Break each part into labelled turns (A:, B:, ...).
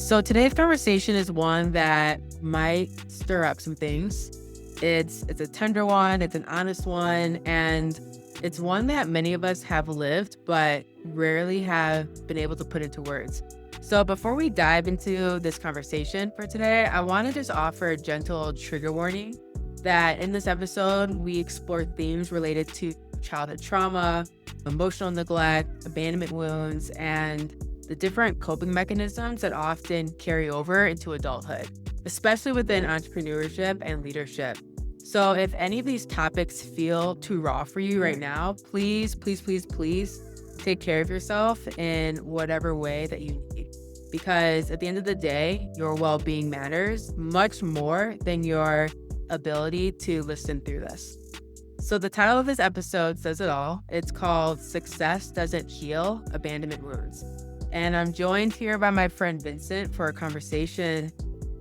A: So today's conversation is one that might stir up some things. It's a tender one, it's an honest one, and it's one that many of us have lived but rarely have been able to put into words. So before we dive into this conversation for today, I want to just offer a gentle trigger warning that in this episode we explore themes related to childhood trauma, emotional neglect, abandonment wounds, and the different coping mechanisms that often carry over into adulthood, especially within entrepreneurship and leadership. So if any of these topics feel too raw for you right now, please, please, please, please take care of yourself in whatever way that you need. Because at the end of the day, your well-being matters much more than your ability to listen through this. So the title of this episode says it all. It's called Success Doesn't Heal Abandonment Wounds. And I'm joined here by my friend Vincent for a conversation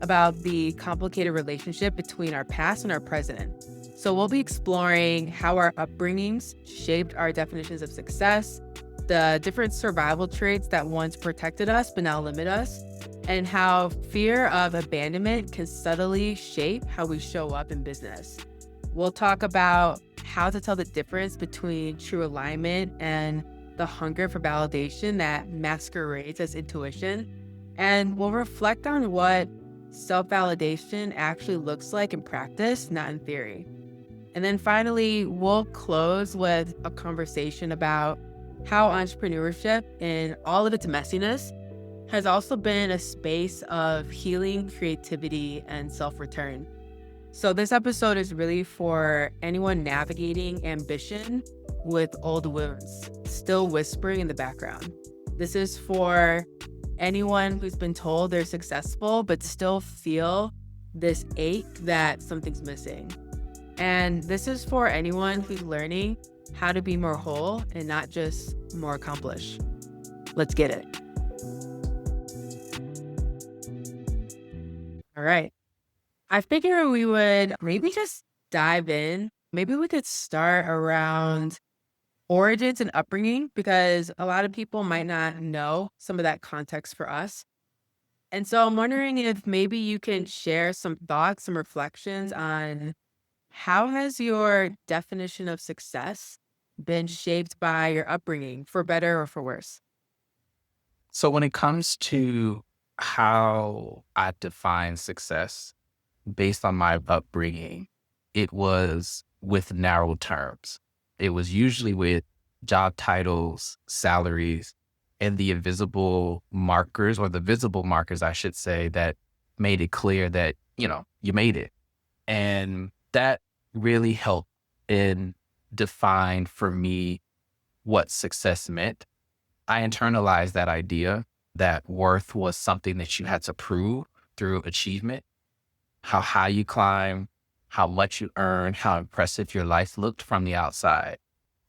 A: about the complicated relationship between our past and our present. So we'll be exploring how our upbringings shaped our definitions of success, the different survival traits that once protected us but now limit us, and how fear of abandonment can subtly shape how we show up in business. We'll talk about how to tell the difference between true alignment and the hunger for validation that masquerades as intuition. And we'll reflect on what self-validation actually looks like in practice, not in theory. And then finally, we'll close with a conversation about how entrepreneurship, in all of its messiness, has also been a space of healing, creativity, and self-return. So this episode is really for anyone navigating ambition with old wounds, still whispering in the background. This is for anyone who's been told they're successful, but still feel this ache that something's missing. And this is for anyone who's learning how to be more whole and not just more accomplished. Let's get it. All right. I figure we would maybe just dive in. Maybe we could start around origins and upbringing, because a lot of people might not know some of that context for us. And so I'm wondering if maybe you can share some thoughts, some reflections on how has your definition of success been shaped by your upbringing, for better or for worse?
B: So when it comes to how I define success based on my upbringing, it was with narrow terms. It was usually with job titles, salaries, and the invisible markers, or the visible markers, I should say, that made it clear that, you made it. And that really helped in define for me what success meant. I internalized that idea that worth was something that you had to prove through achievement, how high you climb, how much you earn, how impressive your life looked from the outside.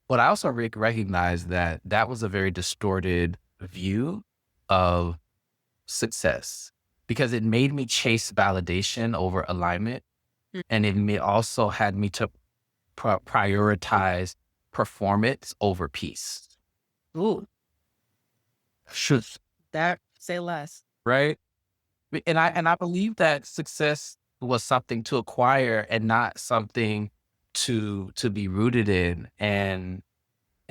B: But I also recognized that that was a very distorted view of success, because it made me chase validation over alignment.
A: Mm.
B: And also had me to prioritize performance over peace.
A: Ooh,
B: Should,
A: that say less.
B: right? And I believe that success was something to acquire and not something to be rooted in. And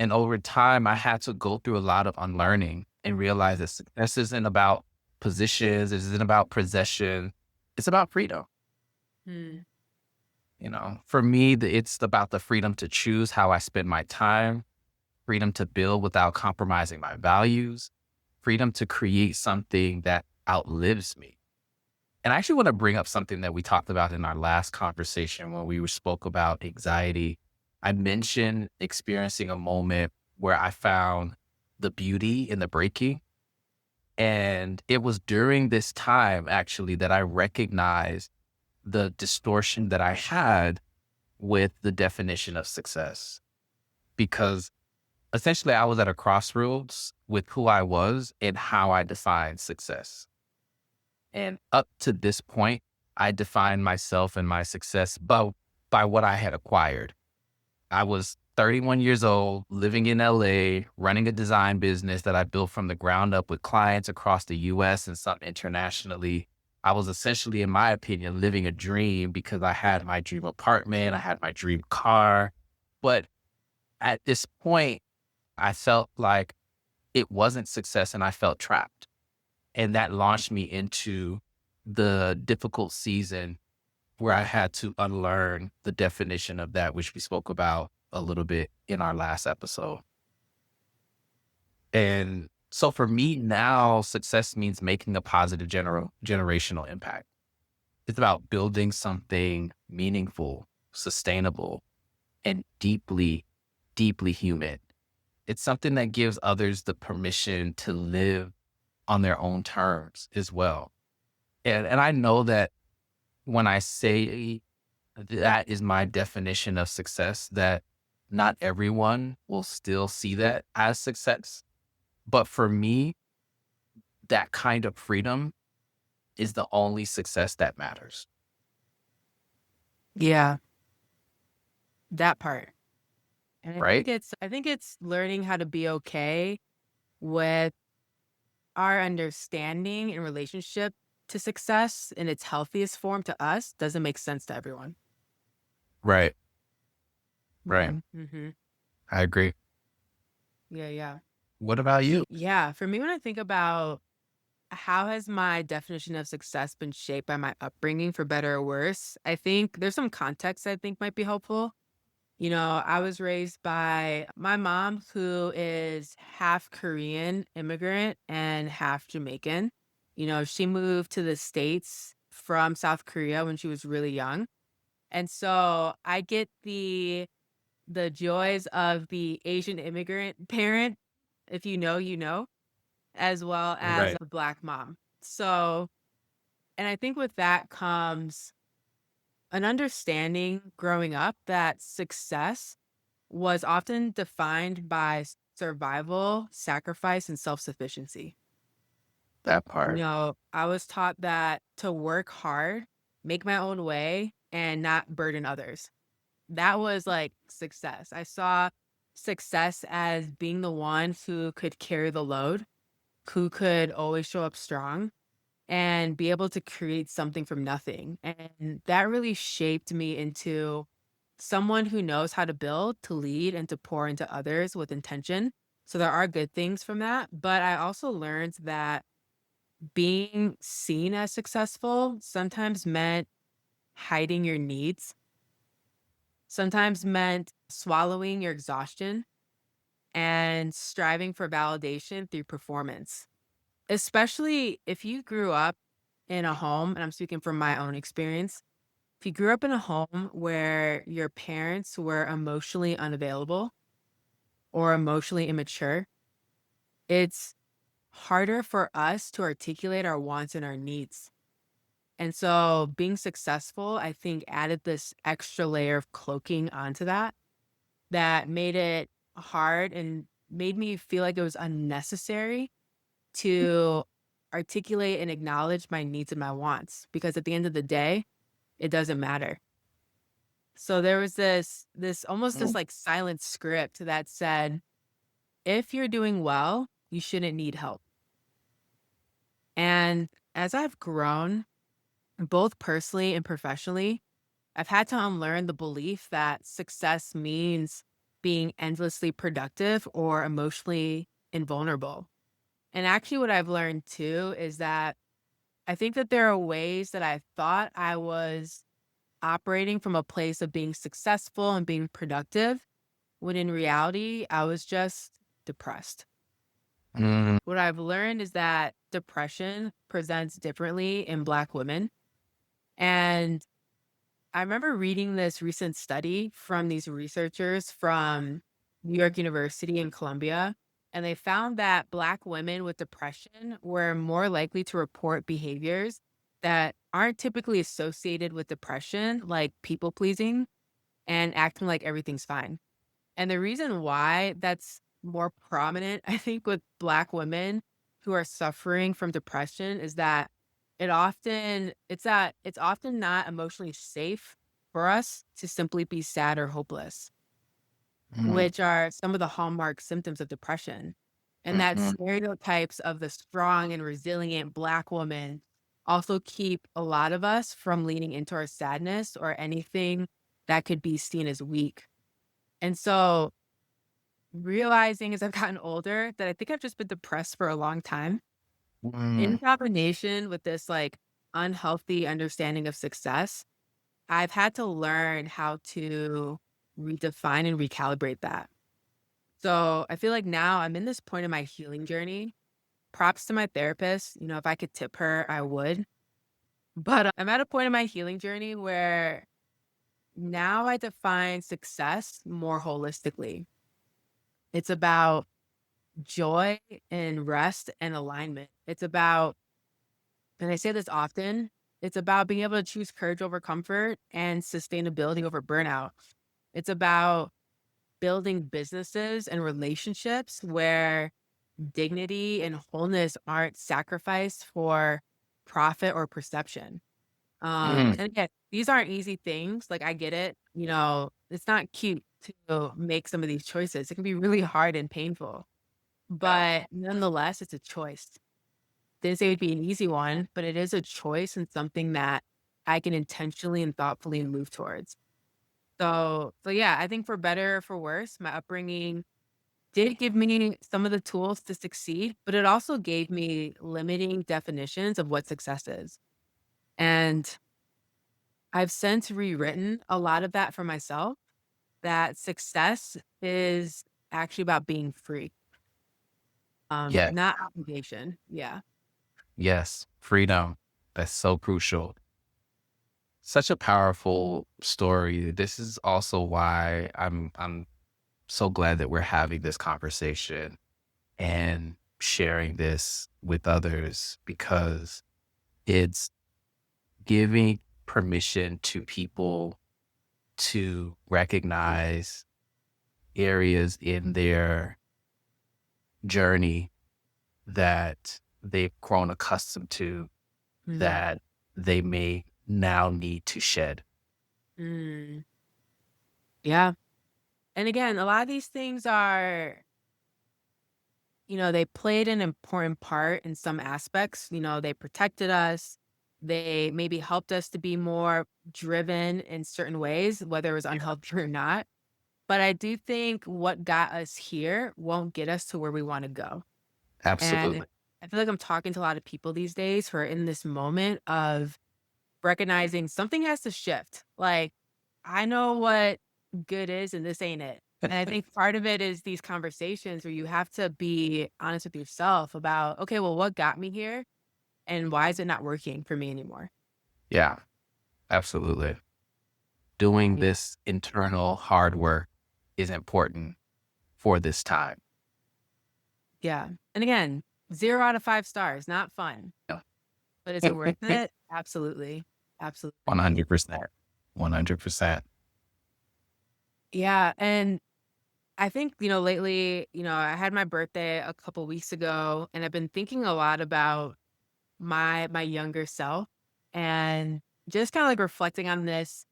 B: over time, I had to go through a lot of unlearning and realize that success isn't about positions, it isn't about possession, it's about freedom.
A: Hmm.
B: For me, it's about the freedom to choose how I spend my time, freedom to build without compromising my values, freedom to create something that outlives me. And I actually want to bring up something that we talked about in our last conversation when we spoke about anxiety. I mentioned experiencing a moment where I found the beauty in the breaking. And it was during this time, actually, that I recognized the distortion that I had with the definition of success. Because essentially, I was at a crossroads with who I was and how I defined success. And up to this point, I defined myself and my success by what I had acquired. I was 31 years old, living in LA, running a design business that I built from the ground up with clients across the US and some internationally. I was essentially, in my opinion, living a dream because I had my dream apartment, I had my dream car. But at this point, I felt like it wasn't success and I felt trapped. And that launched me into the difficult season where I had to unlearn the definition of that, which we spoke about a little bit in our last episode. And so for me now, success means making a positive generational impact. It's about building something meaningful, sustainable, and deeply, deeply human. It's something that gives others the permission to live on their own terms as well. And I know that when I say that is my definition of success, that not everyone will still see that as success. But for me, that kind of freedom is the only success that matters,
A: Yeah, that part. And
B: right?
A: I think it's learning how to be okay with our understanding in relationship to success in its healthiest form to us doesn't make sense to everyone.
B: Right. Right.
A: Mhm.
B: I agree.
A: Yeah, yeah.
B: What about you?
A: Yeah, for me, when I think about how has my definition of success been shaped by my upbringing, for better or worse, I think there's some context I think might be helpful. You know, I was raised by my mom, who is half Korean immigrant and half Jamaican. You know, she moved to the States from South Korea when she was really young. And so I get the joys of the Asian immigrant parent, if you know, you know, as well as
B: Right.
A: a Black mom. So, and I think with that comes an understanding growing up that success was often defined by survival, sacrifice, and self-sufficiency.
B: That
A: You
B: part.
A: know, I was taught that to work hard, make my own way, and not burden others. That was like success. I saw success as being the one who could carry the load, who could always show up strong and be able to create something from nothing. And that really shaped me into someone who knows how to build, to lead, and to pour into others with intention. So there are good things from that. But I also learned that being seen as successful sometimes meant hiding your needs, sometimes meant swallowing your exhaustion and striving for validation through performance. Especially if you grew up in a home, and I'm speaking from my own experience, if you grew up in a home where your parents were emotionally unavailable or emotionally immature, it's harder for us to articulate our wants and our needs. And so being successful, I think, added this extra layer of cloaking onto that, that made it hard and made me feel like it was unnecessary to articulate and acknowledge my needs and my wants, because at the end of the day, it doesn't matter. So there was this almost this
B: Mm.
A: like silent script that said, if you're doing well, you shouldn't need help. And as I've grown, both personally and professionally, I've had to unlearn the belief that success means being endlessly productive or emotionally invulnerable. And actually, what I've learned too is that I think that there are ways that I thought I was operating from a place of being successful and being productive, when in reality, I was just depressed.
B: Mm.
A: What I've learned is that depression presents differently in Black women. And I remember reading this recent study from these researchers from New York University and Columbia, and they found that Black women with depression were more likely to report behaviors that aren't typically associated with depression, like people pleasing and acting like everything's fine. And the reason why that's more prominent, I think, with Black women who are suffering from depression is that it's often not emotionally safe for us to simply be sad or hopeless.
B: Mm,
A: which are some of the hallmark symptoms of depression. And that
B: mhm,
A: stereotypes of the strong and resilient Black woman also keep a lot of us from leaning into our sadness or anything that could be seen as weak. And so realizing as I've gotten older that I think I've just been depressed for a long time in
B: mm,
A: combination with this like unhealthy understanding of success, I've had to learn how to redefine and recalibrate that. So I feel like now I'm in this point in my healing journey. Props to my therapist. If I could tip her, I would. But I'm at a point in my healing journey where now I define success more holistically. It's about joy and rest and alignment. It's about, and I say this often, it's about being able to choose courage over comfort and sustainability over burnout. It's about building businesses and relationships where dignity and wholeness aren't sacrificed for profit or perception.
B: mm.
A: And again, these aren't easy things. Like I get it. It's not cute to make some of these choices. It can be really hard and painful,
B: Yeah,
A: but nonetheless, it's a choice. Didn't say it would be an easy one, but it is a choice and something that I can intentionally and thoughtfully move towards. So yeah, I think for better or for worse, my upbringing did give me some of the tools to succeed, but it also gave me limiting definitions of what success is. And I've since rewritten a lot of that for myself, that success is actually about being free,
B: yeah,
A: not obligation. Yeah.
B: yes, freedom. That's so crucial. Such a powerful story. This is also why I'm so glad that we're having this conversation and sharing this with others because it's giving permission to people to recognize areas in their journey that they've grown accustomed to
A: Mhm.
B: that they may now need to shed.
A: Mm, yeah. And again, a lot of these things are, they played an important part in some aspects. They protected us. They maybe helped us to be more driven in certain ways, whether it was unhealthy or not. But I do think what got us here won't get us to where we want to go. And
B: Absolutely.
A: I feel like I'm talking to a lot of people these days who are in this moment of recognizing something has to shift. Like, I know what good is and this ain't it. And I think part of it is these conversations where you have to be honest with yourself about, okay, well, what got me here and why is it not working for me anymore?
B: Yeah, absolutely. Doing
A: Yeah.
B: this internal hard work is important for this time.
A: Yeah. And again, 0 out of 5 stars, not fun,
B: Yeah.
A: but is it worth it? Absolutely. Absolutely.
B: 100%. 100%.
A: Yeah. And I think, lately, I had my birthday a couple weeks ago and I've been thinking a lot about my younger self and just kind of like reflecting on this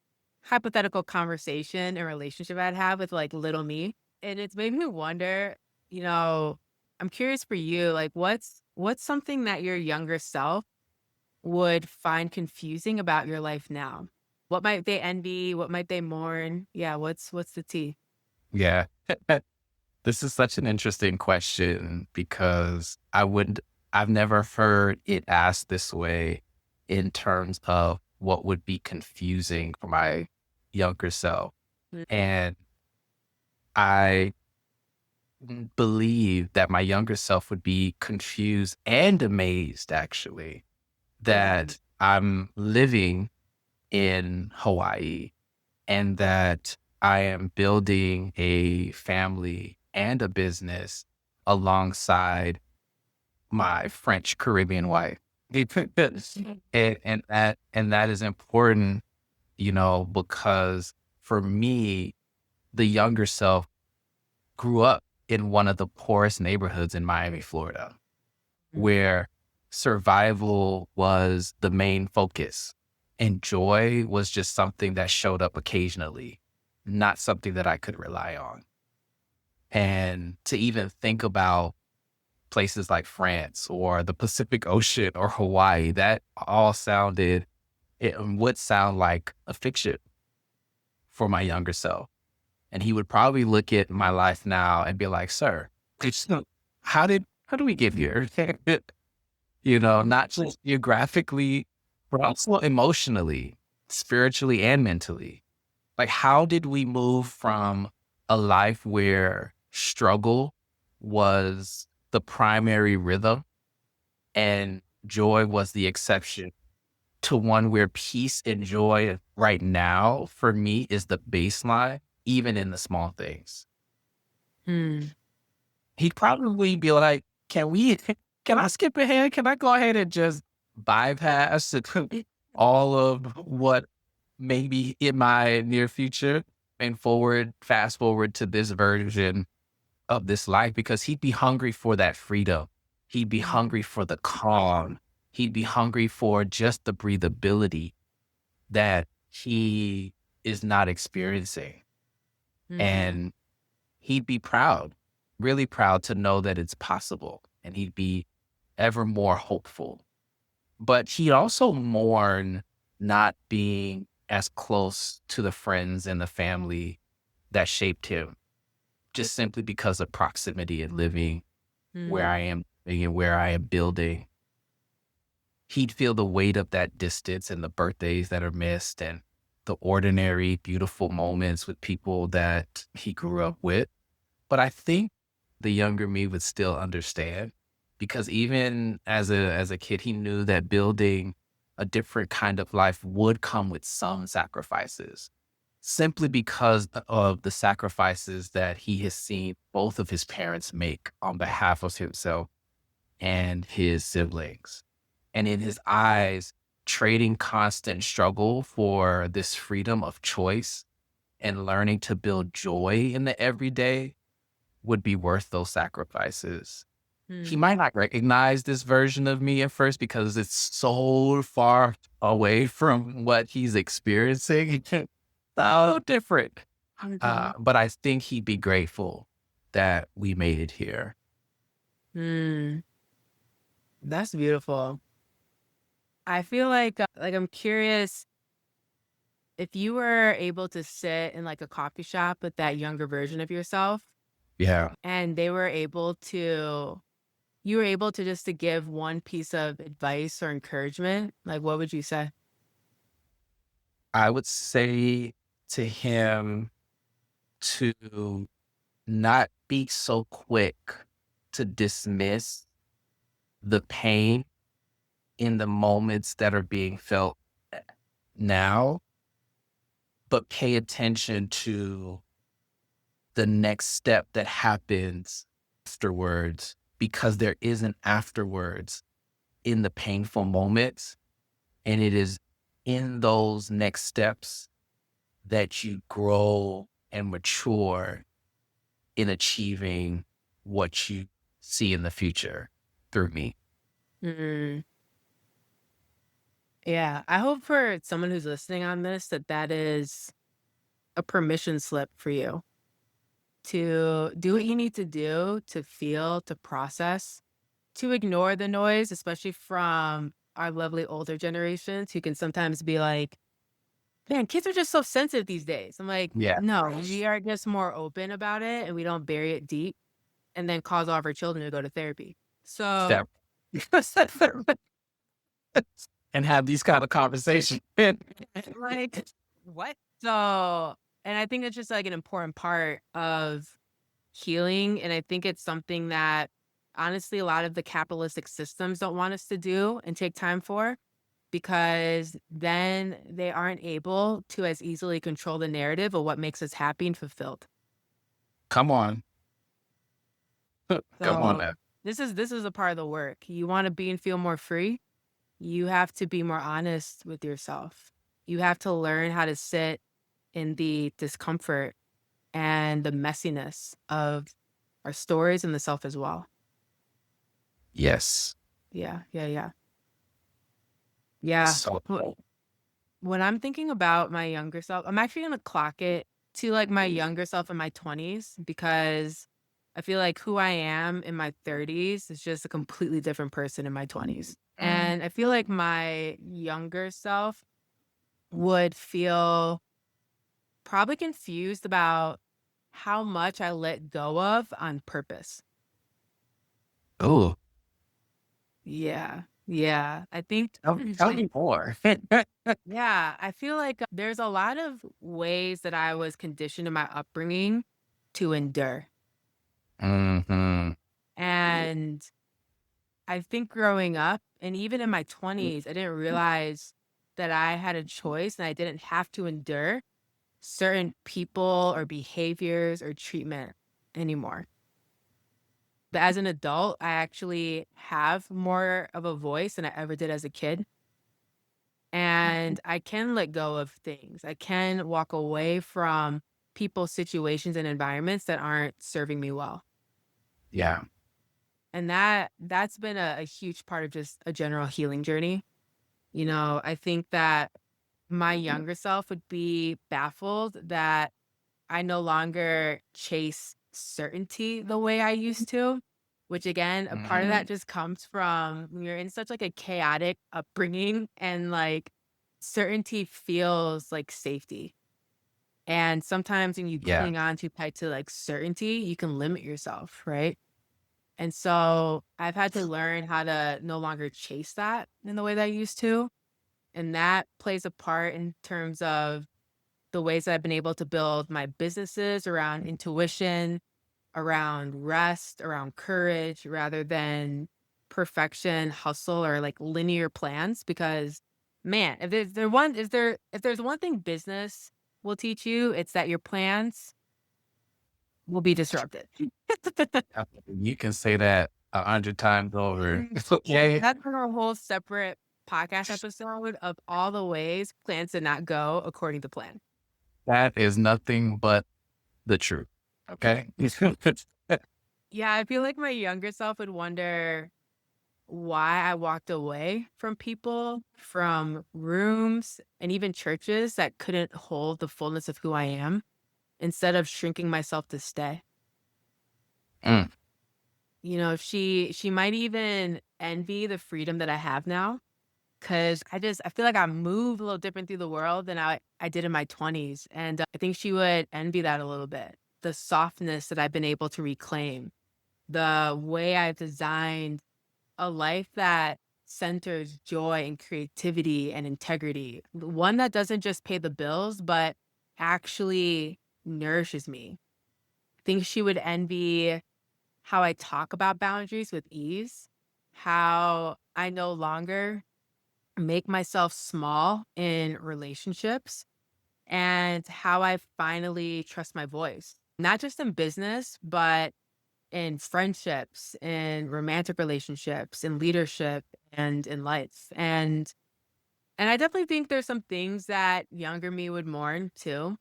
A: hypothetical conversation and relationship I'd have with like little me. And it's made me wonder, you know, I'm curious for you, like what's something that your younger self would find confusing about your life now? What might they envy? What might they mourn? Yeah, what's the tea?
B: Yeah. This is such an interesting question because I've never heard it asked this way in terms of what would be confusing for my younger self.
A: Mm,
B: And I believe that my younger self would be confused and amazed actually
A: mm,
B: that I'm living in Hawaii and that I am building a family and a business alongside my French Caribbean wife.
A: mhm,
B: And that is important, because for me, the younger self grew up in one of the poorest neighborhoods in Miami, Florida,
A: mm.
B: where survival was the main focus and joy was just something that showed up occasionally, not something that I could rely on. And to even think about places like France or the Pacific Ocean or Hawaii, that all it would sound like a fiction for my younger self. And he would probably look at my life now and be like, "Sir, how did we get here?" Not just geographically, but also emotionally, spiritually, and mentally. Like, how did we move from a life where struggle was the primary rhythm and joy was the exception to one where peace and joy right now for me is the baseline, even in the small things?
A: Hmm.
B: He'd probably be like, can I skip ahead? Can I go ahead and just bypass all of what maybe in my near future and fast forward to this version of this life? Because he'd be hungry for that freedom. He'd be
A: Mhm.
B: hungry for the calm. He'd be hungry for just the breathability that he is not experiencing.
A: Mhm.
B: And he'd be proud, really proud to know that it's possible. And he'd be ever more hopeful. But he'd also mourn not being as close to the friends and the family that shaped him, just simply because of proximity and living where I
A: Mhm.
B: am and where I am building. He'd feel the weight of that distance and the birthdays that are missed and the ordinary, beautiful moments with people that he grew up with. But I think the younger me would still understand because even as a kid, he knew that building a different kind of life would come with some sacrifices, simply because of the sacrifices that he has seen both of his parents make on behalf of himself and his siblings. And in his eyes, trading constant struggle for this freedom of choice and learning to build joy in the everyday would be worth those sacrifices. He
A: Hmm.
B: might not recognize this version of me at first because it's so far away from what he's experiencing. So different.
A: Mhm.
B: But I think he'd be grateful that we made it here.
A: Mm. That's beautiful. I feel like I'm curious if you were able to sit in like a coffee shop with that younger version of yourself
B: Yeah.
A: and you were able to just to give one piece of advice or encouragement, like what would you say?
B: I would say to him to not be so quick to dismiss the pain in the moments that are being felt now, but pay attention to the next step that happens afterwards because there is an afterwards in the painful moments. And it is in those next steps that you grow and mature in achieving what you see in the future through me.
A: Mm. Yeah, I hope for someone who's listening on this that that is a permission slip for you to do what you need to do to feel, to process, to ignore the noise, especially from our lovely older generations who can sometimes be like, man, kids are just so sensitive these days. I'm like,
B: Yeah.
A: no, we are just more open about it and we don't bury it deep and then cause all of our children to go to therapy. So,
B: Step and have these kind of conversations.
A: like, what? So, and I think it's just like an important part of healing. And I think it's something that honestly, a lot of the capitalistic systems don't want us to do and take time for because then they aren't able to as easily control the narrative of what makes us happy and fulfilled.
B: Come on. Come on
A: So
B: now.
A: this is a part of the work. You want to be and feel more free, you have to be more honest with yourself. You have to learn how to sit in the discomfort and the messiness of our stories and the self as well.
B: Yes.
A: Yeah, yeah, yeah. Yeah.
B: So
A: When I'm thinking about my younger self, I'm actually gonna clock it to like my younger self in my 20s because I feel like who I am in my 30s is just a completely different person in my 20s. And I feel like my younger self would feel probably confused about how much I let go of on purpose.
B: Oh,
A: Yeah. Yeah. I think
B: tell me more.
A: yeah, I feel like there's a lot of ways that I was conditioned in my upbringing to endure.
B: Hmm.
A: And I think growing up and even in my 20s, I didn't realize that I had a choice and I didn't have to endure certain people or behaviors or treatment anymore. But as an adult, I actually have more of a voice than I ever did as a kid. And I can let go of things. I can walk away from people, situations, and environments that aren't serving me well.
B: Yeah.
A: And that's been a huge part of just a general healing journey. I think that my younger self would be baffled that I no longer chase certainty the way I used to, which again, a part of that just comes from when you're in such like a chaotic upbringing and like certainty feels like safety. And sometimes when you
B: Yeah.
A: cling on too tight to like certainty, you can limit yourself, right? And so I've had to learn how to no longer chase that in the way that I used to. And that plays a part in terms of the ways that I've been able to build my businesses around intuition, around rest, around courage, rather than perfection, hustle, or like linear plans. Because man, if there's one thing business will teach you, it's that your plans will be disrupted.
B: You can say that 100 times over. Okay.
A: That's for a whole separate podcast episode of all the ways plans did not go according to plan.
B: That is nothing but the truth. Okay.
A: Yeah, I feel like my younger self would wonder why I walked away from people, from rooms, and even churches that couldn't hold the fullness of who I am instead of shrinking myself to stay.
B: Mm,
A: She might even envy the freedom that I have now because I feel like I move a little different through the world than I did in my 20s. And I think she would envy that a little bit. The softness that I've been able to reclaim, the way I've designed a life that centers joy and creativity and integrity. One that doesn't just pay the bills, but actually nourishes me. I think she would envy how I talk about boundaries with ease, how I no longer make myself small in relationships, and how I finally trust my voice, not just in business, but in friendships, in romantic relationships, in leadership, and in life. And I definitely think there's some things that younger me would mourn too.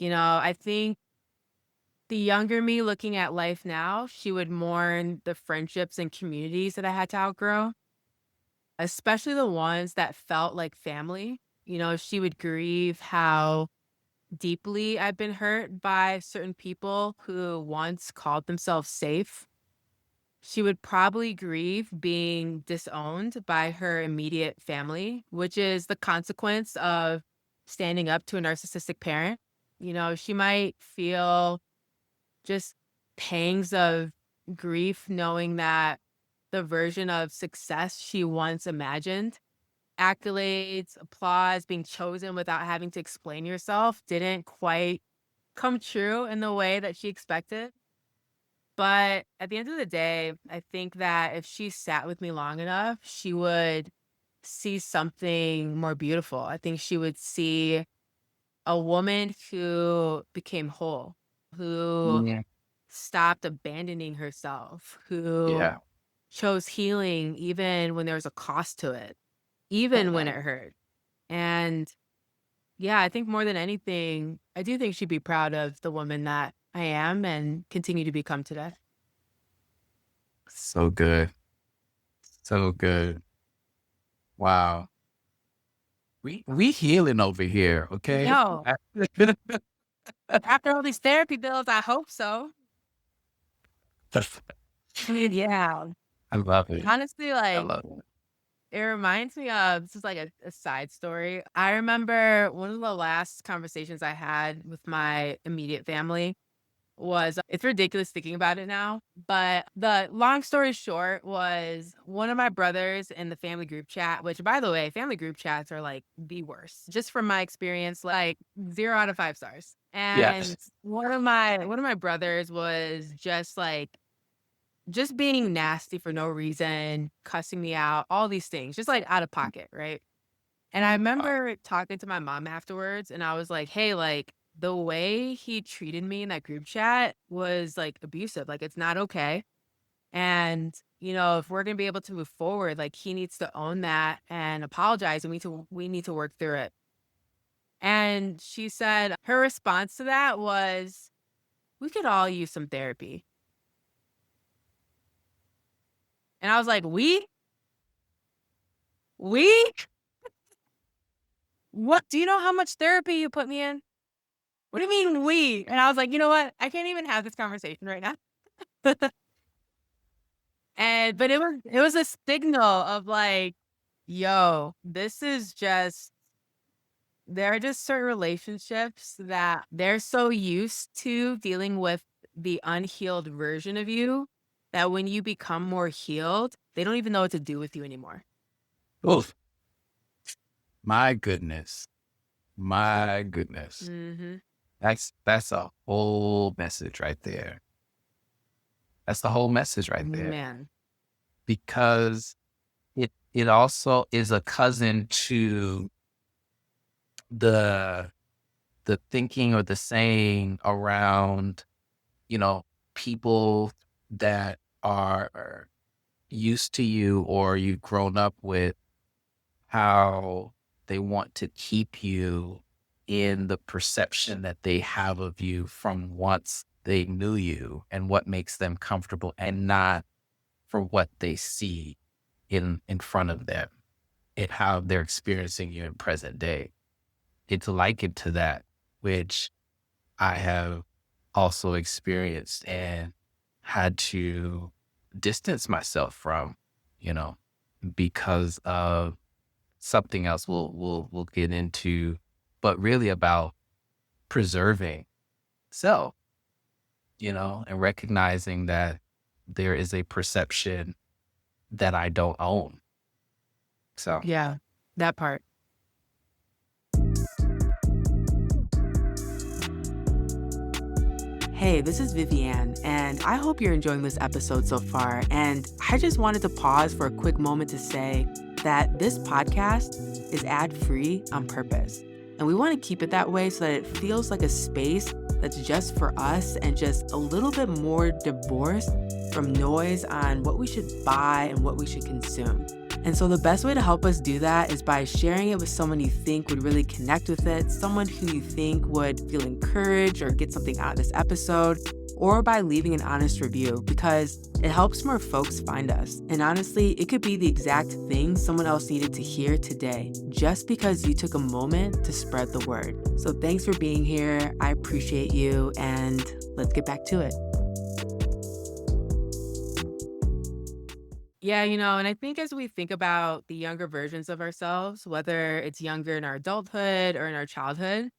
A: I think the younger me looking at life now, she would mourn the friendships and communities that I had to outgrow, especially the ones that felt like family. She would grieve how deeply I've been hurt by certain people who once called themselves safe. She would probably grieve being disowned by her immediate family, which is the consequence of standing up to a narcissistic parent. She might feel just pangs of grief knowing that the version of success she once imagined, accolades, applause, being chosen without having to explain yourself, didn't quite come true in the way that she expected. But at the end of the day, I think that if she sat with me long enough, she would see something more beautiful. I think she would see a woman who became whole, who
B: yeah.
A: stopped abandoning herself, who
B: Yeah.
A: chose healing even when there was a cost to it, even when it hurt. And yeah, I think more than anything, I do think she'd be proud of the woman that I am and continue to become today.
B: So good. So good. Wow. We healing over here, okay?
A: No. After all these therapy bills, I hope so. Yeah.
B: I love it.
A: Honestly,
B: I
A: like,
B: love it.
A: it reminds me of this is like a side story. I remember one of the last conversations I had with my immediate family was it's ridiculous thinking about it now, but the long story short was one of my brothers in the family group chat, which by the way, family group chats are like the worst, just from my experience, like 0 out of 5 stars.
B: Yes.
A: And one of my brothers was just being nasty for no reason, cussing me out, all these things, just like out of pocket, right? And I
B: Wow.
A: remember talking to my mom afterwards, and I was like, "Hey, like the way he treated me in that group chat was like abusive. Like it's not okay. And if we're gonna be able to move forward, like he needs to own that and apologize, and we need to work through it." And she said her response to that was, "We could all use some therapy." And I was like, "We? We? What? Do you know how much therapy you put me in? What do you mean we?" And I was like, "You know what? I can't even have this conversation right now." But it was a signal of like, yo, this is just there are just certain relationships that they're so used to dealing with the unhealed version of you that when you become more healed, they don't even know what to do with you anymore.
B: Oof. My goodness. My goodness.
A: Mhm.
B: That's a whole message right there. That's the whole message right there.
A: Man.
B: Because it also is a cousin to the the thinking or the saying around, you know, people that are used to you or you've grown up with, how they want to keep you in the perception that they have of you from once they knew you and what makes them comfortable, and not for what they see in front of them and how they're experiencing you in present day. It's likened to that, which I have also experienced and had to distance myself from, you know, because of something else we'll get into, but really about preserving self, and recognizing that there is a perception that I don't own. So
A: Yeah. That part. Hey, this is Vivian, and I hope you're enjoying this episode so far. And I just wanted to pause for a quick moment to say that this podcast is ad free on purpose. And we want to keep it that way so that it feels like a space that's just for us and just a little bit more divorced from noise on what we should buy and what we should consume. And so the best way to help us do that is by sharing it with someone you think would really connect with it, someone who you think would feel encouraged or get something out of this episode, or by leaving an honest review because it helps more folks find us. And honestly, it could be the exact thing someone else needed to hear today, just because you took a moment to spread the word. So thanks for being here. I appreciate you, and let's get back to it. Yeah, and I think as we think about the younger versions of ourselves, whether it's younger in our adulthood or in our childhood,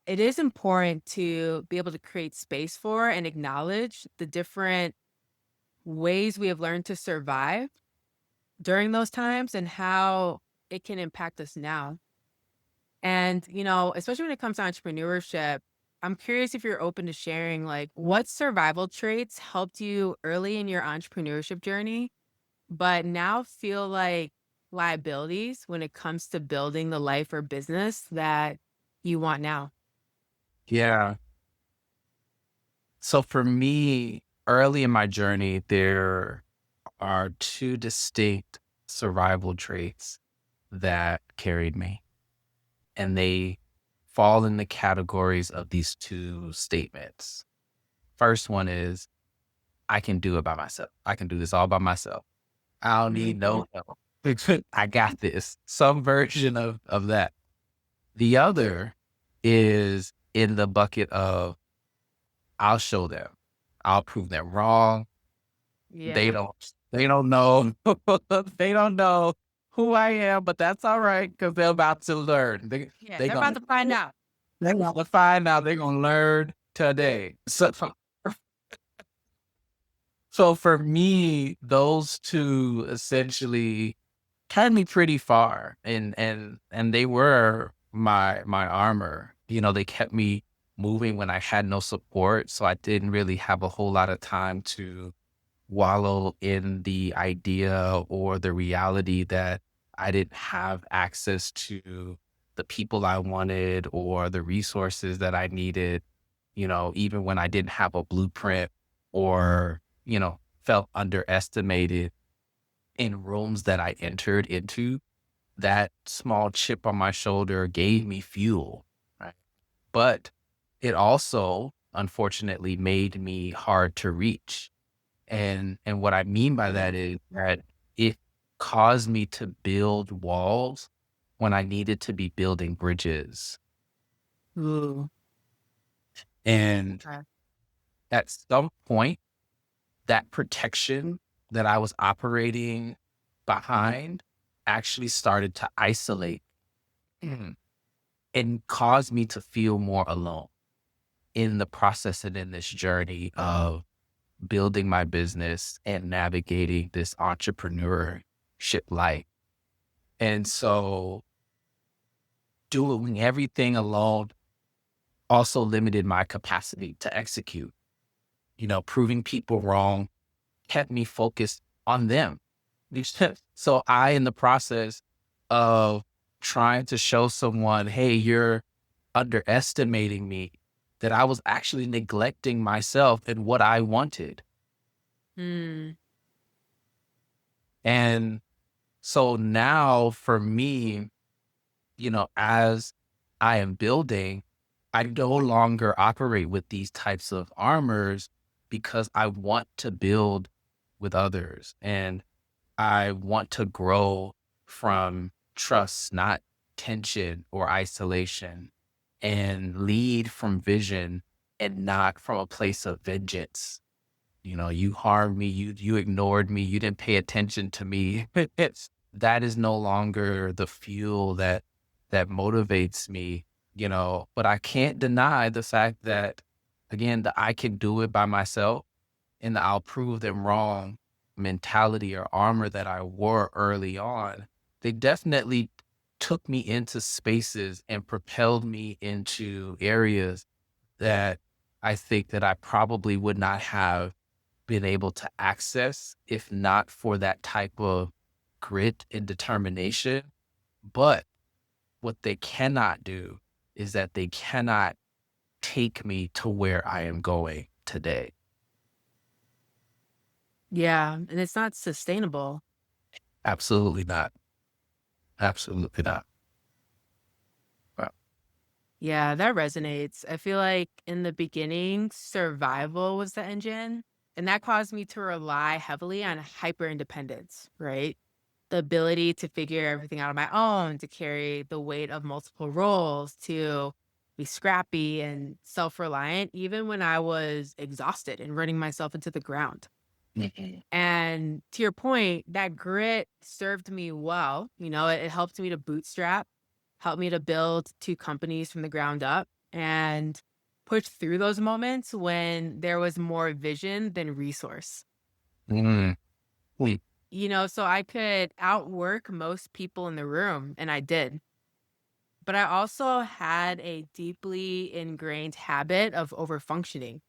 A: it is important to be able to create space for and acknowledge the different ways we have learned to survive during those times and how it can impact us now. And, especially when it comes to entrepreneurship, I'm curious if you're open to sharing like what survival traits helped you early in your entrepreneurship journey but now feel like liabilities when it comes to building the life or business that you want now.
B: yeah. So for me, early in my journey, there are two distinct survival traits that carried me, and they fall in the categories of these two statements. First one is, I can do it by myself. I can do this all by myself. I don't need
A: Mhm.
B: no help. I got this. Some version of that. The other is in the bucket of, I'll show them. I'll prove them wrong. They
A: Yeah.
B: don't they don't know. They don't know who I am, but that's all right because they're about to learn.
A: Yeah.
B: They
A: They're about
B: gonna
A: to find out.
B: they gonna find out. They're gonna learn today. So for me, those two essentially carried me pretty far, and they were my armor. They kept me moving when I had no support, so I didn't really have a whole lot of time to wallow in the idea or the reality that I didn't have access to the people I wanted or the resources that I needed, even when I didn't have a blueprint or, felt underestimated in rooms that I entered into. That small chip on my shoulder gave me fuel, right? But it also, unfortunately, made me hard to reach. And what I mean by that is that it caused me to build walls when I needed to be building bridges.
A: Ooh.
B: And
A: Okay.
B: at some point, that protection that I was operating behind actually started to isolate Mhm. and caused me to feel more alone in the process and in this journey of building my business and navigating this entrepreneurship life. And so doing everything alone also limited my capacity to execute. Proving people wrong kept me focused on them. So in the process of trying to show someone, hey, you're underestimating me, that I was actually neglecting myself and what I wanted.
A: Hmm.
B: And so now for me, as I am building, I no longer operate with these types of armors because I want to build with others and I want to grow from trust, not tension or isolation, and lead from vision and not from a place of vengeance. You harmed me, you ignored me, you didn't pay attention to me. That is no longer the fuel that motivates me, but I can't deny the fact that again, that I can do it by myself and the I'll prove them wrong mentality or armor that I wore early on. They definitely took me into spaces and propelled me into areas that I think that I probably would not have been able to access if not for that type of grit and determination. But what they cannot do is that they cannot take me to where I am going today.
A: Yeah. And it's not sustainable.
B: Absolutely not. Absolutely not. Wow.
A: Yeah, that resonates. I feel like in the beginning, survival was the engine, and that caused me to rely heavily on hyper independence, right? The ability to figure everything out on my own, to carry the weight of multiple roles, to be scrappy and self reliant, even when I was exhausted and running myself into the ground.
B: Mhm.
A: And to your point, that grit served me well. It helped me to bootstrap, helped me to build 2 companies from the ground up, and push through those moments when there was more vision than resource.
B: Mm. Mm.
A: So I could outwork most people in the room, and I did. But I also had a deeply ingrained habit of overfunctioning.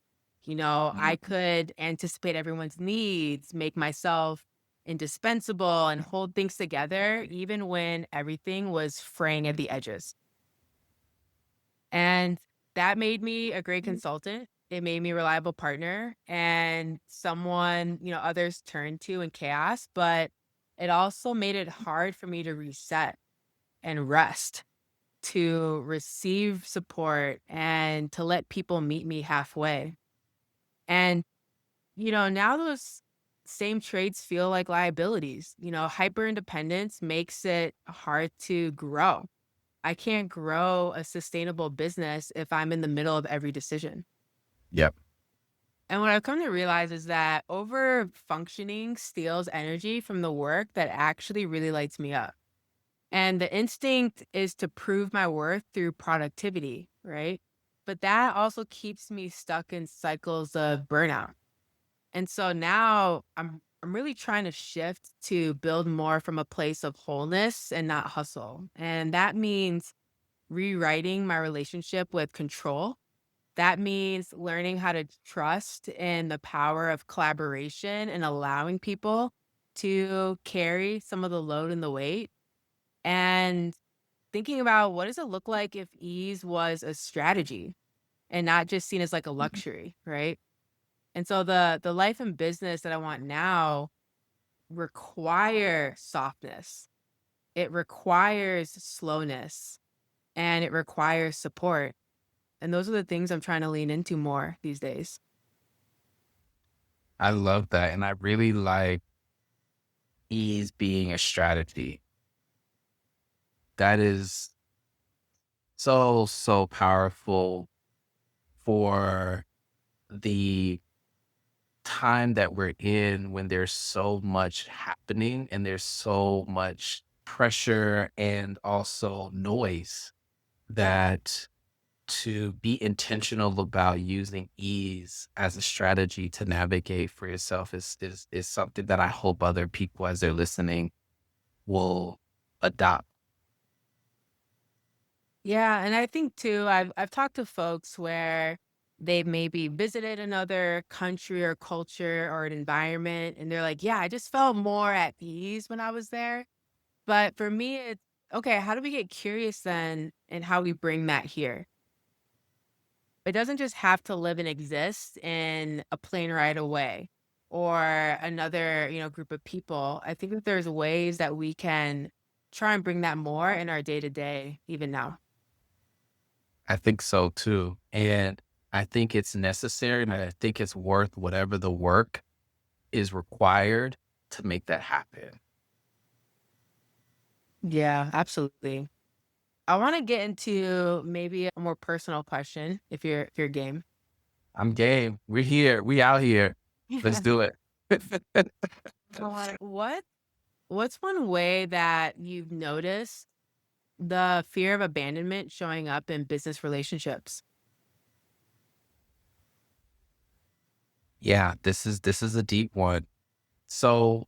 A: I could anticipate everyone's needs, make myself indispensable, and hold things together, even when everything was fraying at the edges. And that made me a great consultant. It made me a reliable partner and someone, others turn to in chaos. But it also made it hard for me to reset and rest, to receive support and to let people meet me halfway. And, now those same traits feel like liabilities. Hyper independence makes it hard to grow. I can't grow a sustainable business if I'm in the middle of every decision.
B: Yep.
A: And what I've come to realize is that over functioning steals energy from the work that actually really lights me up. And the instinct is to prove my worth through productivity, right? But that also keeps me stuck in cycles of burnout. And so now I'm really trying to shift to build more from a place of wholeness and not hustle. And that means rewriting my relationship with control. That means learning how to trust in the power of collaboration and allowing people to carry some of the load and the weight. And thinking about what does it look like if ease was a strategy and not just seen as like a luxury, right? And so the life and business that I want now require softness. It requires slowness and it requires support. And those are the things I'm trying to lean into more these days.
B: I love that. And I really like ease being a strategy. That is so, so powerful for the time that we're in when there's so much happening and there's so much pressure and also noise that to be intentional about using ease as a strategy to navigate for yourself is something that I hope other people as they're listening will adopt.
A: Yeah, and I think too, I've talked to folks where they've maybe visited another country or culture or an environment, and they're like, "Yeah, I just felt more at ease when I was there." But for me, it's okay. How do we get curious then, and how we bring that here? It doesn't just have to live and exist in a plane ride away or another, group of people. I think that there's ways that we can try and bring that more in our day to day, even now.
B: I think so too. And I think it's necessary and I think it's worth whatever the work is required to make that happen.
A: Yeah, absolutely. I want to get into maybe a more personal question if you're game.
B: I'm game. We're here. We out here. Let's do it.
A: What's one way that you've noticed the fear of abandonment showing up in business relationships?
B: Yeah, this is a deep one. So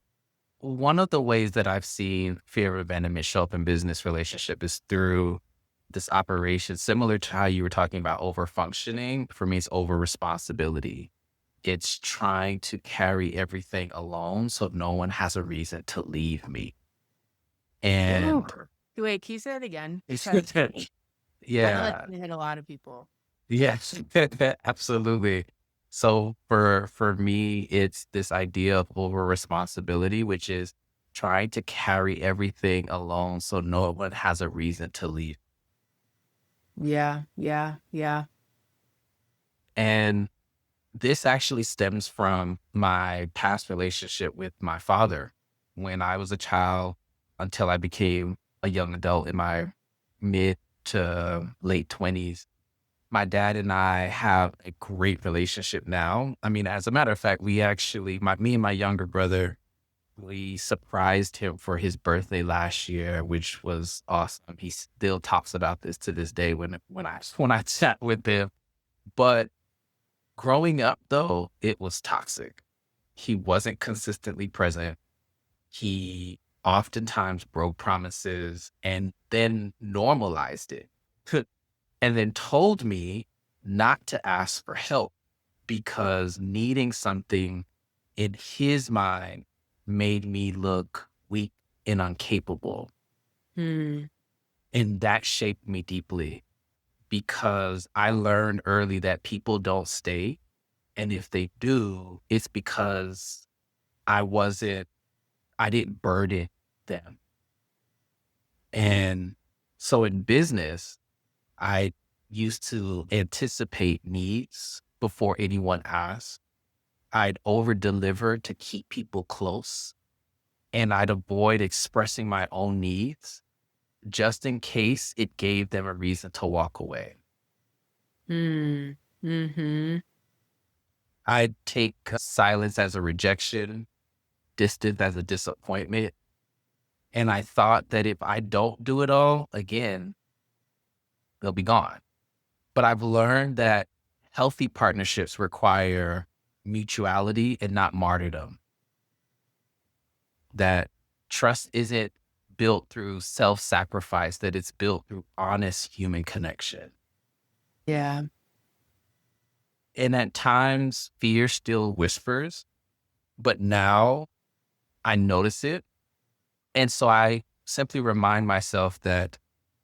B: one of the ways that I've seen fear of abandonment show up in business relationship is through this operation, similar to how you were talking about over functioning. For me, it's over responsibility. It's trying to carry everything alone so no one has a reason to leave me.
A: Ooh.
B: And
A: Wait, can you say that again? Because I know that's
B: yeah,
A: gonna hit a lot of people.
B: yes, absolutely. So for me, it's this idea of over responsibility, which is trying to carry everything alone so no one has a reason to leave.
A: Yeah, yeah, yeah.
B: And this actually stems from my past relationship with my father when I was a child until I became a young adult in my mid to late 20s. My dad and I have a great relationship now. I mean, as a matter of fact, we actually, me and my younger brother, we surprised him for his birthday last year, which was awesome. He still talks about this to this day when I chat with him. But growing up, though, it was toxic. He wasn't consistently present. He oftentimes broke promises and then normalized it and then told me not to ask for help because needing something in his mind made me look weak and incapable.
A: Hmm.
B: And that shaped me deeply because I learned early that people don't stay. And if they do, it's because I wasn't, I didn't burden them. And so in business, I used to anticipate needs before anyone asked. I'd over deliver to keep people close and I'd avoid expressing my own needs just in case it gave them a reason to walk away.
A: Hmm. Mm-hmm.
B: I take silence as a rejection, distance as a disappointment. And I thought that if I don't do it all again, they'll be gone. But I've learned that healthy partnerships require mutuality and not martyrdom. That trust isn't built through self sacrifice, that it's built through honest human connection.
A: Yeah.
B: And at times, fear still whispers, but now I notice it. And so I simply remind myself that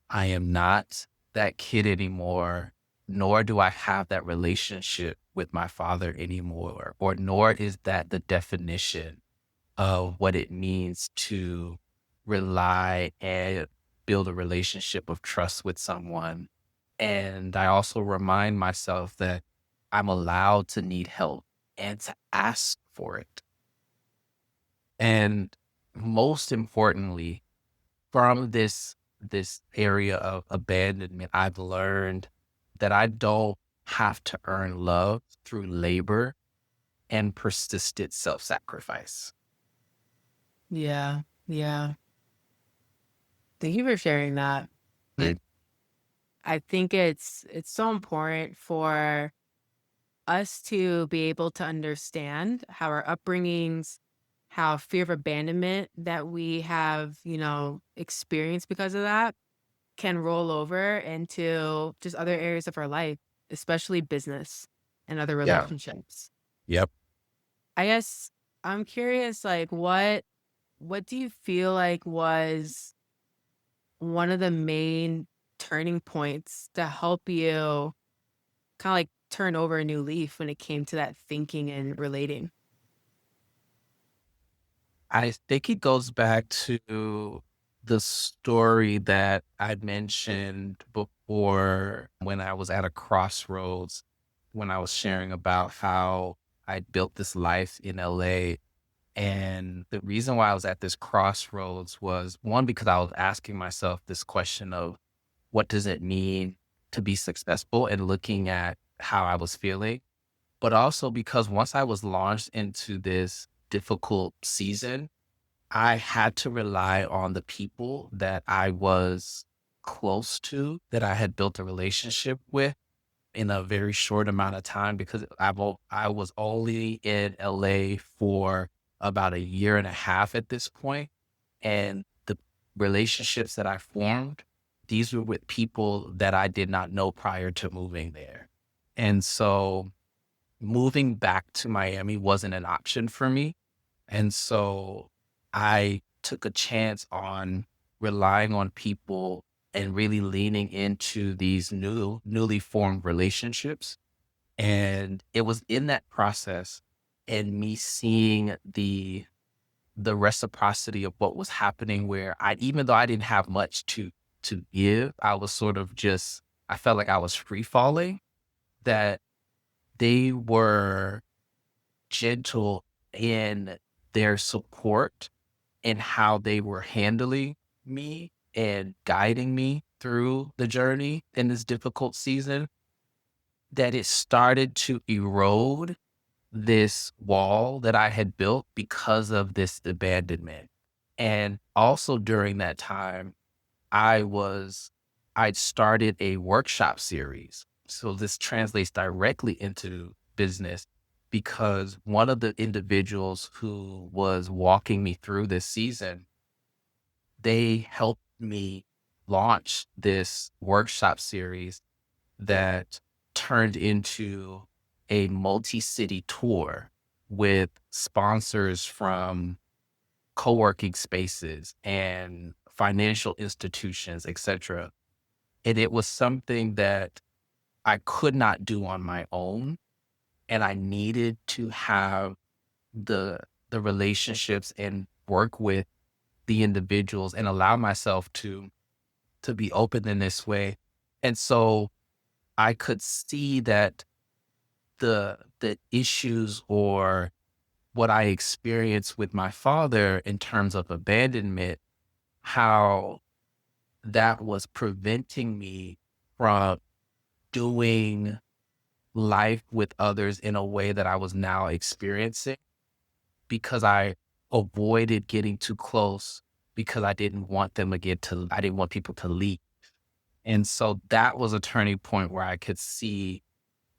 B: I am not that kid anymore, nor do I have that relationship with my father anymore, or nor is that the definition of what it means to rely and build a relationship of trust with someone. And I also remind myself that I'm allowed to need help and to ask for it. And most importantly, from this area of abandonment, I've learned that I don't have to earn love through labor and persistent self-sacrifice.
A: Yeah. Yeah. Thank you for sharing that.
B: Mm.
A: I think it's so important for us to be able to understand how our upbringings, how fear of abandonment that we have, experienced because of that can roll over into just other areas of our life, especially business and other
B: Yeah.
A: relationships.
B: Yep.
A: I guess I'm curious, like what do you feel like was one of the main turning points to help you kind of like turn over a new leaf when it came to that thinking and relating?
B: I think it goes back to the story that I mentioned before when I was at a crossroads, when I was sharing about how I built this life in LA. And the reason why I was at this crossroads was one, because I was asking myself this question of what does it mean to be successful and looking at how I was feeling, but also because once I was launched into this difficult season, I had to rely on the people that I was close to, that I had built a relationship with in a very short amount of time because I was only in LA for about a year and a half at this point, and the relationships that I formed, these were with people that I did not know prior to moving there. And so moving back to Miami wasn't an option for me. And so I took a chance on relying on people and really leaning into these newly formed relationships. And it was in that process and me seeing the reciprocity of what was happening where I, even though I didn't have much to give, I was sort of just, I felt like I was free falling, that they were gentle in their support and how they were handling me and guiding me through the journey in this difficult season, that it started to erode this wall that I had built because of this abandonment. And also during that time, I was I'd started a workshop series. So this translates directly into business because one of the individuals who was walking me through this season, they helped me launch this workshop series that turned into a multi-city tour with sponsors from co-working spaces and financial institutions, etc. And it was something that I could not do on my own. And I needed to have the relationships and work with the individuals and allow myself to be open in this way. And so I could see that the issues or what I experienced with my father in terms of abandonment, how that was preventing me from doing life with others in a way that I was now experiencing because I avoided getting too close because I didn't want I didn't want people to leave. And so that was a turning point where I could see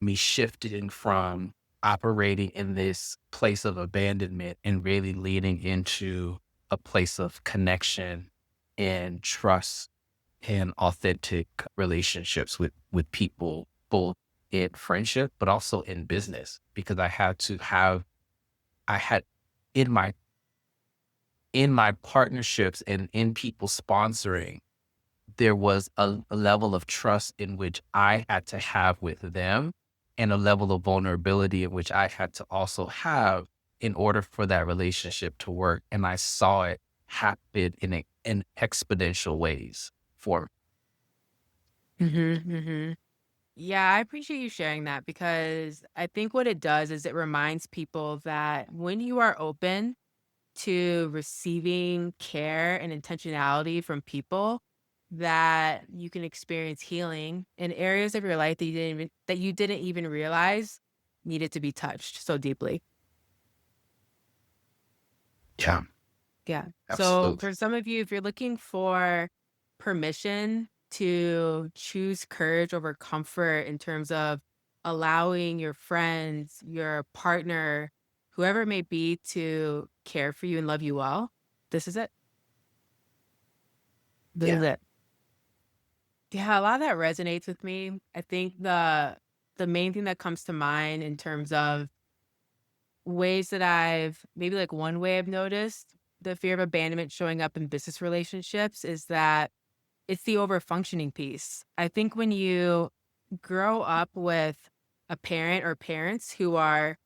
B: me shifting from operating in this place of abandonment and really leading into a place of connection and trust and authentic relationships with people, both in friendship, but also in business, because I had in my partnerships and in people sponsoring, there was a level of trust in which I had to have with them and a level of vulnerability in which I had to also have in order for that relationship to work. And I saw it happen in exponential ways for
A: Mm-hmm. Yeah, I appreciate you sharing that because I think what it does is it reminds people that when you are open to receiving care and intentionality from people, that you can experience healing in areas of your life that you didn't even realize needed to be touched so deeply.
B: Yeah,
A: Yeah. So
B: absolutely.
A: for some of you, if you're looking for permission to choose courage over comfort in terms of allowing your friends, your partner, whoever it may be to care for you and love you well, this is it. This is
B: Yeah.
A: it. Yeah, a lot of that resonates with me. I think the main thing that comes to mind in terms of ways that I've maybe like one way I've noticed the fear of abandonment showing up in business relationships is that it's the over functioning piece. I think when you grow up with a parent or parents who are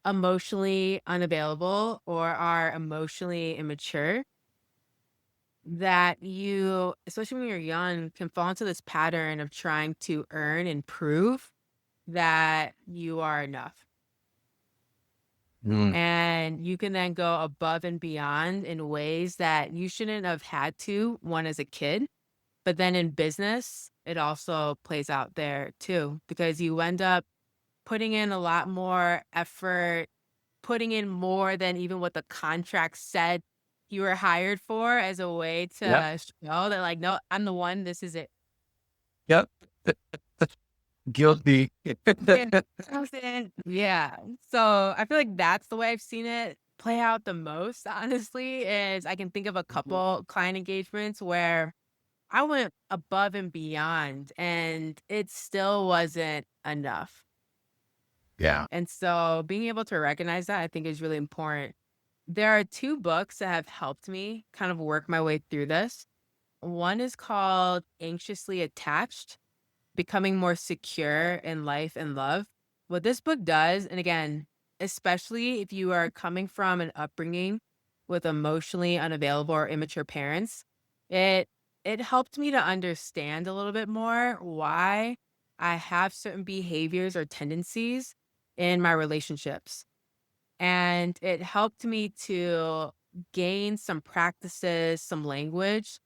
A: emotionally unavailable or are emotionally immature, that you, especially when you're young, can fall into this pattern of trying to earn and prove that you are enough.
B: Mm,
A: And you can then go above and beyond in ways that you shouldn't have had to, one as a kid. But then in business, it also plays out there too, because you end up putting in a lot more effort, putting in more than even what the contract said you were hired for as a way
B: yep.
A: to show that, like, no, I'm the one, this is it.
B: Yep. Guilty.
A: Yeah. Yeah. So I feel like that's the way I've seen it play out the most, honestly, is I can think of a
B: Mhm.
A: couple client engagements where I went above and beyond and it still wasn't enough.
B: Yeah.
A: And so being able to recognize that I think is really important. There are 2 books that have helped me kind of work my way through this. One is called Anxiously Attached: Becoming More Secure in Life and Love. What this book does, and again, especially if you are coming from an upbringing with emotionally unavailable or immature parents, it it helped me to understand a little bit more why I have certain behaviors or tendencies in my relationships. And it helped me to gain some practices, some language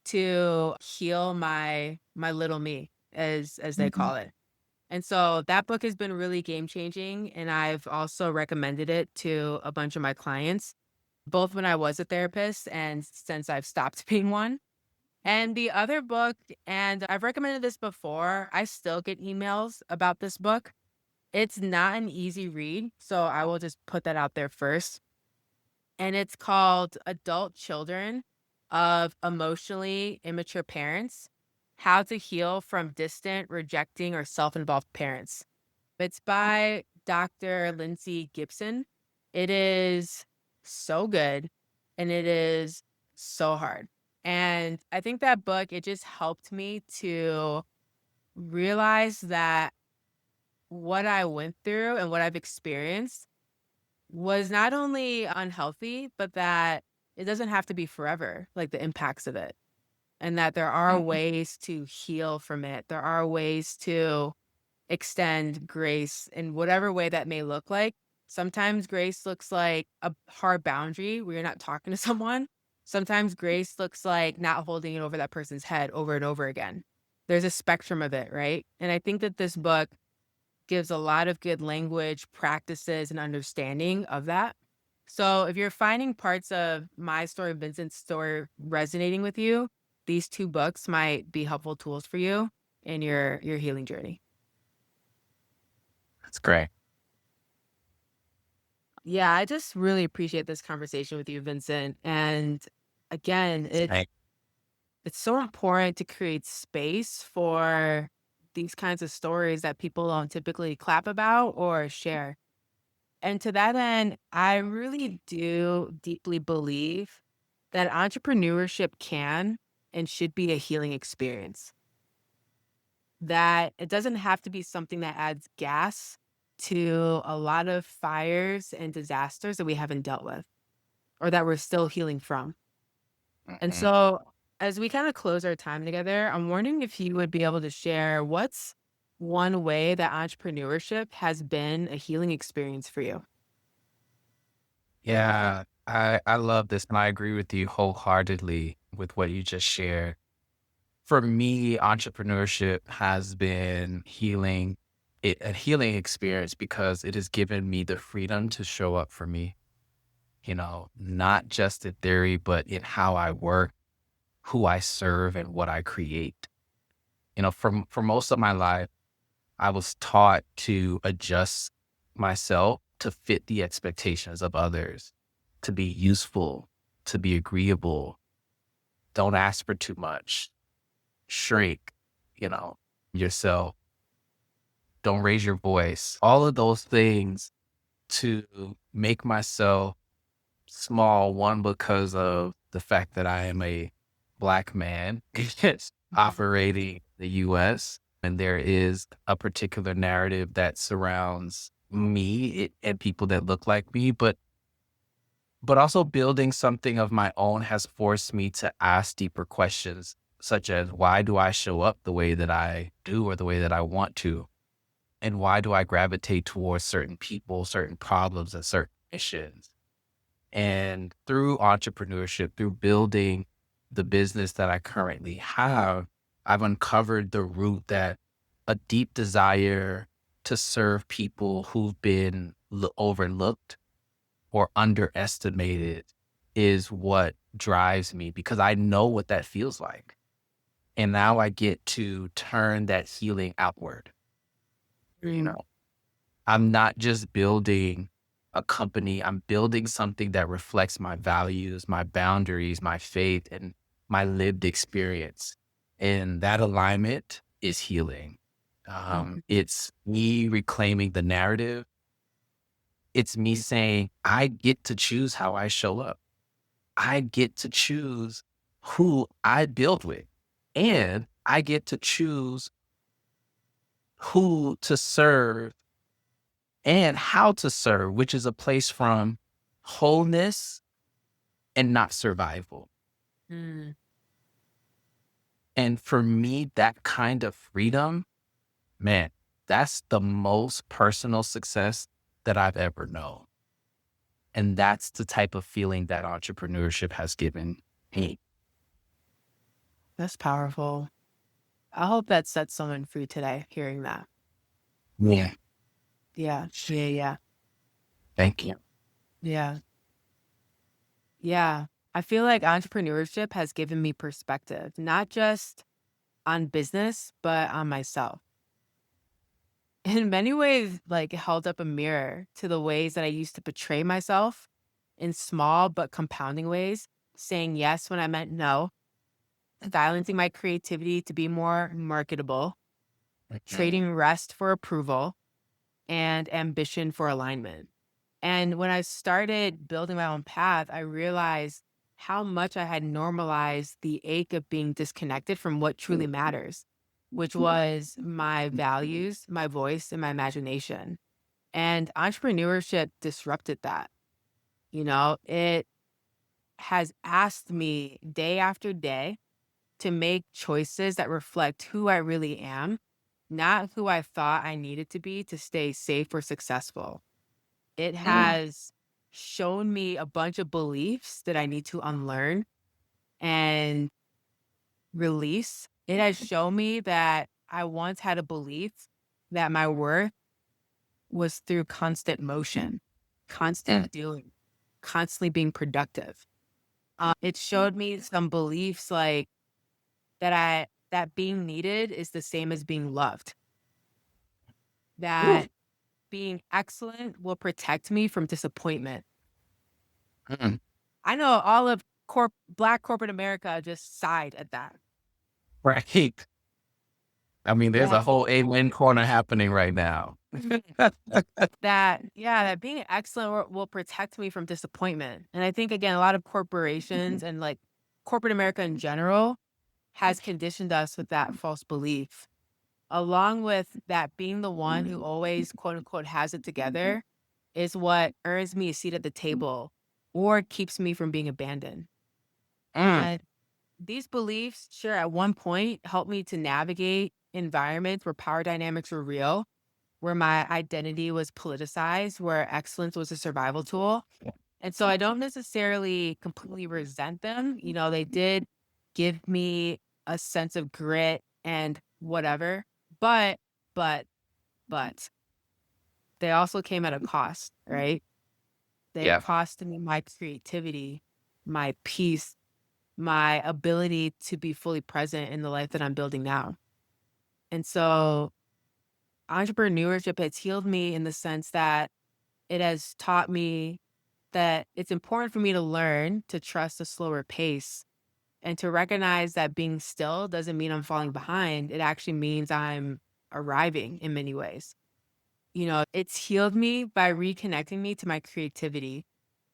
A: to heal my little me, as they
B: Mhm.
A: call it. And so that book has been really game changing, and I've also recommended it to a bunch of my clients, both when I was a therapist and since I've stopped being one. And the other book, and I've recommended this before, I still get emails about this book. It's not an easy read, so I will just put that out there first. And it's called Adult Children of Emotionally Immature Parents: How to Heal from Distant, Rejecting, or Self-Involved Parents. It's by Dr. Lindsay Gibson. It is so good and it is so hard. And I think that book, it just helped me to realize that what I went through and what I've experienced was not only unhealthy, but that it doesn't have to be forever, like the impacts of it. And that there are
B: Mhm.
A: ways to heal from it. There are ways to extend grace in whatever way that may look like. Sometimes grace looks like a hard boundary where you're not talking to someone. Sometimes grace looks like not holding it over that person's head over and over again. There's a spectrum of it, right? And I think that this book gives a lot of good language practices and understanding of that. So if you're finding parts of my story, Vincent's story resonating with you, these two books might be helpful tools for you in your healing journey.
B: That's great.
A: Yeah, I just really appreciate this conversation with you, Vincent. And again,
B: Thank
A: it's so important to create space for these kinds of stories that people don't typically clap about or share. And to that end, I really do deeply believe that entrepreneurship can and should be a healing experience. That it doesn't have to be something that adds gas to a lot of fires and disasters that we haven't dealt with or that we're still healing from. And
B: Mhm.
A: so, as we kind of close our time together, I'm wondering if you would be able to share what's one way that entrepreneurship has been a healing experience for you?
B: Yeah, I love this, and I agree with you wholeheartedly with what you just shared. For me, entrepreneurship has been a healing experience because it has given me the freedom to show up for me, not just in theory, but in how I work, who I serve, and what I create. For most of my life, I was taught to adjust myself to fit the expectations of others, to be useful, to be agreeable, don't ask for too much, shrink, you know, yourself, don't raise your voice. All of those things to make myself small, one, because of the fact that I am a black man
A: Mhm.
B: operating the US, and there is a particular narrative that surrounds and people that look like me, but also building something of my own has forced me to ask deeper questions, such as why do I show up the way that I do or the way that I want to? And why do I gravitate towards certain people, certain problems, and certain missions? And through entrepreneurship, through building the business that I currently have, I've uncovered the root that a deep desire to serve people who've been overlooked or underestimated is what drives me because I know what that feels like. And now I get to turn that healing outward. You
A: Mm,
B: know, I'm not just building a company, I'm building something that reflects my values, my boundaries, my faith, and my lived experience. And that alignment is healing.
A: mhm,
B: It's me reclaiming the narrative. It's me saying, I get to choose how I show up. I get to choose who I build with. And I get to choose who to serve and how to serve, which is a place from wholeness and not survival.
A: mm.
B: And for me, that kind of freedom, man, that's the most personal success that I've ever known. And that's the type of feeling that entrepreneurship has given me.
A: That's powerful. I hope that sets someone free today hearing that.
B: Yeah.
A: Yeah. Yeah. Yeah.
B: Thank you.
A: Yeah. Yeah. I feel like entrepreneurship has given me perspective, not just on business, but on myself. In many ways, like held up a mirror to the ways that I used to portray myself in small but compounding ways, saying yes when I meant no, silencing my creativity to be more marketable,
B: Mhm.
A: trading rest for approval, and ambition for alignment. And when I started building my own path, I realized how much I had normalized the ache of being disconnected from what truly matters, which was my values, my voice, and my imagination. And entrepreneurship disrupted that. It has asked me day after day to make choices that reflect who I really am, not who I thought I needed to be to stay safe or successful. It
B: Mm,
A: has shown me a bunch of beliefs that I need to unlearn and release. It has shown me that I once had a belief that my worth was through constant motion, constant doing, constantly being productive. It showed me some beliefs like that being needed is the same as being loved,
B: Ooh.
A: that being excellent will protect me from disappointment.
B: Mm.
A: I know all of Black corporate America just sighed at that.
B: Right. I mean, there's a
A: That
B: whole amen corner happening right now.
A: that being excellent will protect me from disappointment. And I think again, a lot of corporations and like corporate America in general has conditioned us with that false belief, along with that being the one who always quote unquote has it together is what earns me a seat at the table or keeps me from being abandoned.
B: Mm.
A: And these beliefs, sure, at one point helped me to navigate environments where power dynamics were real, where my identity was politicized, where excellence was a survival tool. And so I don't necessarily completely resent them. You know, they did give me a sense of grit and whatever. But, but, but they also came at a cost, right? They
B: Yeah.
A: costed me my creativity, my peace, my ability to be fully present in the life that I'm building now. And so entrepreneurship has healed me in the sense that it has taught me that it's important for me to learn to trust a slower pace and to recognize that being still doesn't mean I'm falling behind. It actually means I'm arriving in many ways. You know, it's healed me by reconnecting me to my creativity,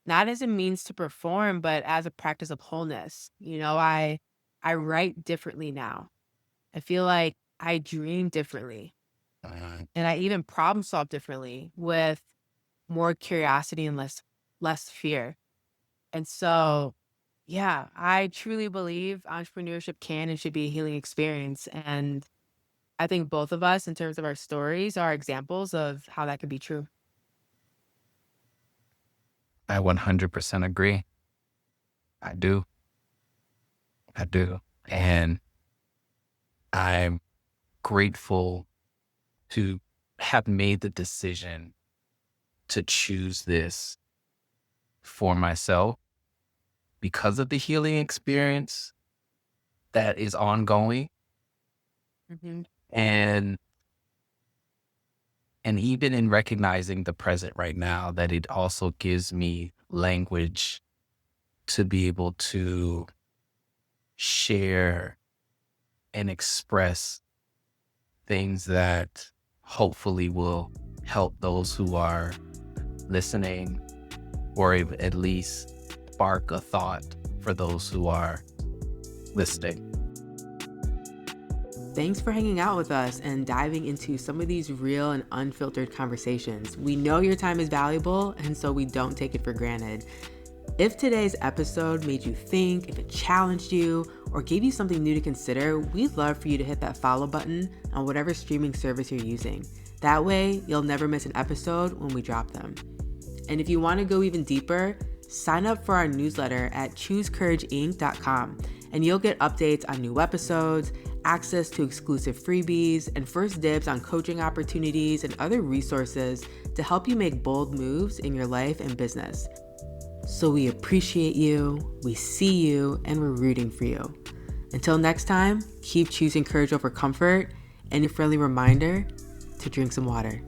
A: not as a means to perform, but as a practice of wholeness. You know, I write differently now. I feel like I dream differently
B: Uh,
A: and I even problem solve differently with more curiosity and less fear. And so, yeah, I truly believe entrepreneurship can and should be a healing experience. And I think both of us, in terms of our stories, are examples of how that could be true.
B: I 100% agree. I do. I do. And I'm grateful to have made the decision to choose this for myself because of the healing experience that is ongoing.
A: Hmm.
B: And and even in recognizing the present right now, that it also gives me language to be able to share and express things that hopefully will help those who are listening, or at least spark a thought for those who are listening.
A: Thanks for hanging out with us and diving into some of these real and unfiltered conversations. We know your time is valuable, and so we don't take it for granted. If today's episode made you think, if it challenged you, or gave you something new to consider, we'd love for you to hit that follow button on whatever streaming service you're using. That way, you'll never miss an episode when we drop them. And if you want to go even deeper, sign up for our newsletter at choosecourageinc.com, and you'll get updates on new episodes, access to exclusive freebies, and first dibs on coaching opportunities and other resources to help you make bold moves in your life and business. So we appreciate you, we see you, and we're rooting for you. Until next time, keep choosing courage over comfort, and a friendly reminder to drink some water.